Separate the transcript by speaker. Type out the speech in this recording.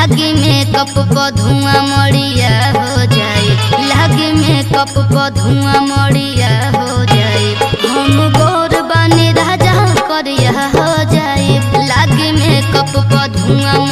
Speaker 1: लागे मेकअप पर धुआं मड़िया हो जाए, लागे मेकअप पर धुआं मड़िया हो जाए। हम गोर बने राजा करिया हो जाए, लागे मेकअप पर धुआं